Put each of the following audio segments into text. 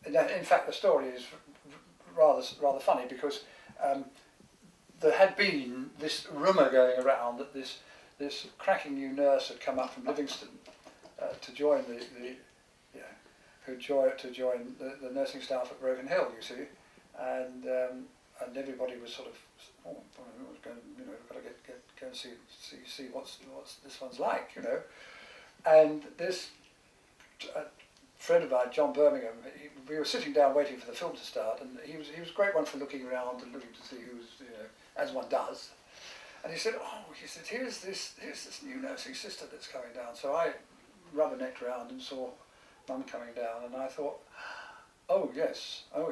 In fact, the story is rather funny because there had been this rumour going around that this cracking new nurse had come up from Livingston to join to join the nursing staff at Broken Hill, you see, and everybody was sort of, oh, we've got to go and see what's this one's like, you know, and this friend of mine, John Birmingham, we were sitting down waiting for the film to start, and he was a great one for looking around and looking to see who's, you know, as one does, and he said, here's this new nursing sister that's coming down. So I rubbernecked around and saw Mum coming down, and I thought, oh yes, I'll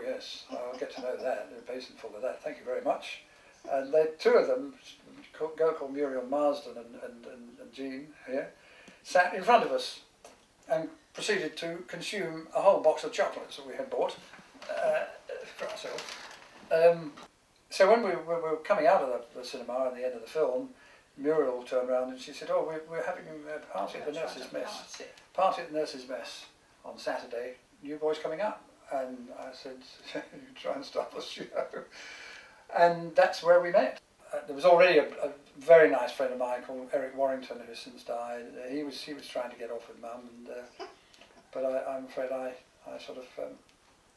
get to know that, a basin full of that, thank you very much. And the two of them, a girl called Muriel Marsden and Jean here, sat in front of us and proceeded to consume a whole box of chocolates that we had bought for ourselves. So when we were coming out of the cinema at the end of the film, Muriel turned around and she said, oh, we're having a party at the Nurses' Mess. Party at the Nurses' Mess on Saturday. You boys coming up? And I said, you try and stop us, you know. And that's where we met. There was already a very nice friend of mine called Eric Warrington, who has since died. He was trying to get off with Mum, and but I'm afraid I sort of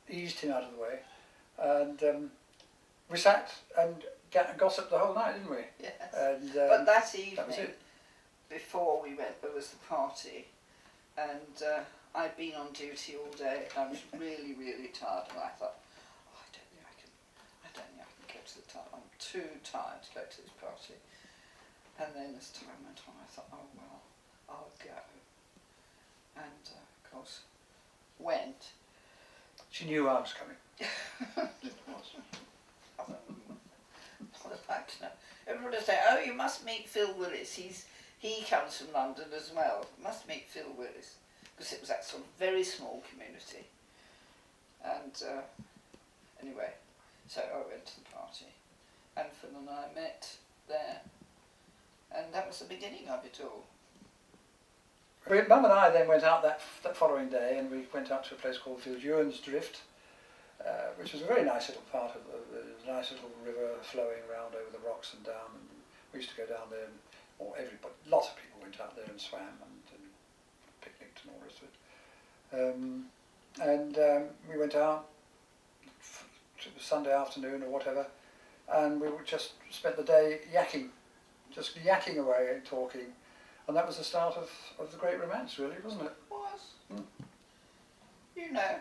eased him out of the way, and we sat and gossiped the whole night, didn't we? Yes. And, but that evening, that was it. Before we went, there was the party, and I'd been on duty all day. I was really, really tired, and I thought, oh, I don't think I can go to the time. I'm too tired to go to this party. And then as time went on, I thought, oh well, I'll go. And of course, went. She knew I was coming. It was. The fact, no. Everybody would say, oh, you must meet Phil Willis. He comes from London as well. You must meet Phil Willis, because it was that sort of very small community. And anyway, so I went to the party, and Phil and I met there, and that was the beginning of it all. Mum and I then went out that following day, and we went out to a place called Viljoens Drift, which was a very nice little part of a nice little river flowing around over the rocks and down. And we used to go down there, lots of people went out there and swam and picnicked and all the rest of it. We went out Sunday afternoon or whatever, and we would just spent the day just yakking away and talking, and that was the start of the great romance, really, wasn't it? It was. Mm. You know.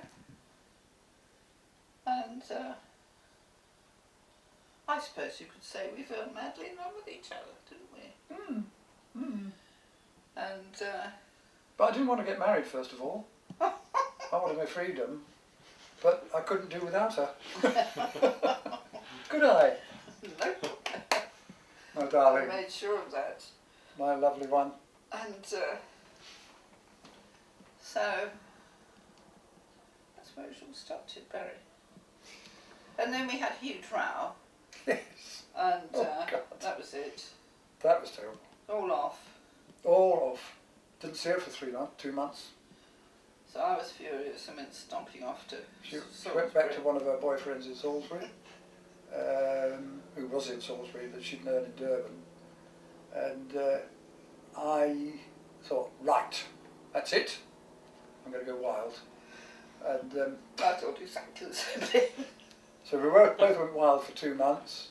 And I suppose you could say we fell madly in love with each other, didn't we? Mm. Mm. And but I didn't want to get married, first of all. I wanted my freedom, but I couldn't do without her. Could I? No. My darling. I made sure of that. My lovely one. And so that's where it all started, Barry. And then we had a huge row. Yes. And God. that was it. That was terrible. All off. All off. Didn't see her for 2 months. So I was furious and went stomping off to She went back to one of her boyfriends in Salisbury, who was in Salisbury, that she'd known in Durban. And I thought, right, that's it. I'm going to go wild. And I thought exactly the same thing. so we both went wild for 2 months.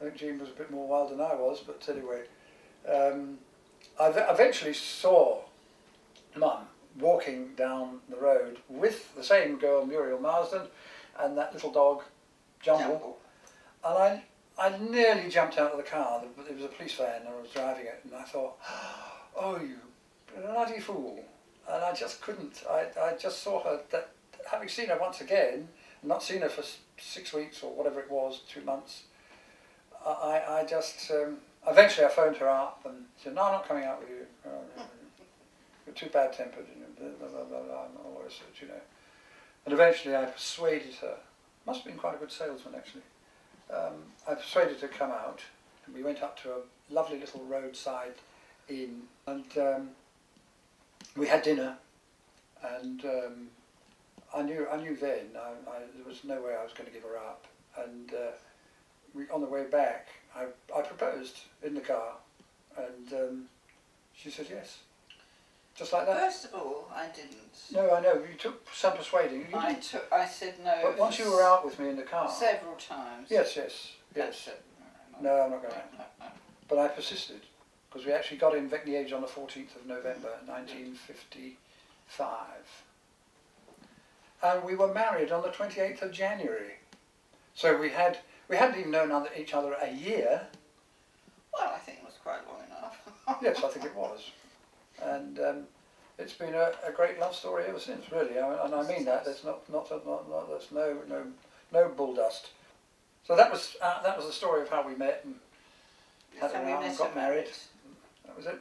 I think Jean was a bit more wild than I was, but anyway. I eventually saw Mum walking down the road with the same girl, Muriel Marsden, and that little dog, Jumble. And I nearly jumped out of the car. There was a police van and I was driving it, and I thought, oh, you bloody fool. And I just couldn't. I just saw her, that having seen her once again, not seen her for 6 weeks or whatever it was, 2 months, I just, eventually I phoned her up and said, no, I'm not coming out with you. You're too bad-tempered, you know, blah, blah, blah, blah, and all the rest of it, you know. And eventually I persuaded her, must have been quite a good salesman actually, I persuaded her to come out, and we went up to a lovely little roadside inn, and we had dinner, and I knew then there was no way I was going to give her up, and on the way back I proposed in the car, and she said yes, just like that. First of all, I didn't. No, I know, you took some persuading. You I didn't. I said no. But once you were out with me in the car. Several times. Yes. I said, No, I'm not going to. no. But I persisted, because we actually got in Vignage on the 14th of November 1955. And we were married on the 28th of January. So we hadn't even known each other a year. Well, I think it was quite long enough. Yes, I think it was. And it's been a great love story ever since, really. And I mean that. There's there's no bull dust. So that was the story of how we met and Yes, had and we around met and got and married. That was it.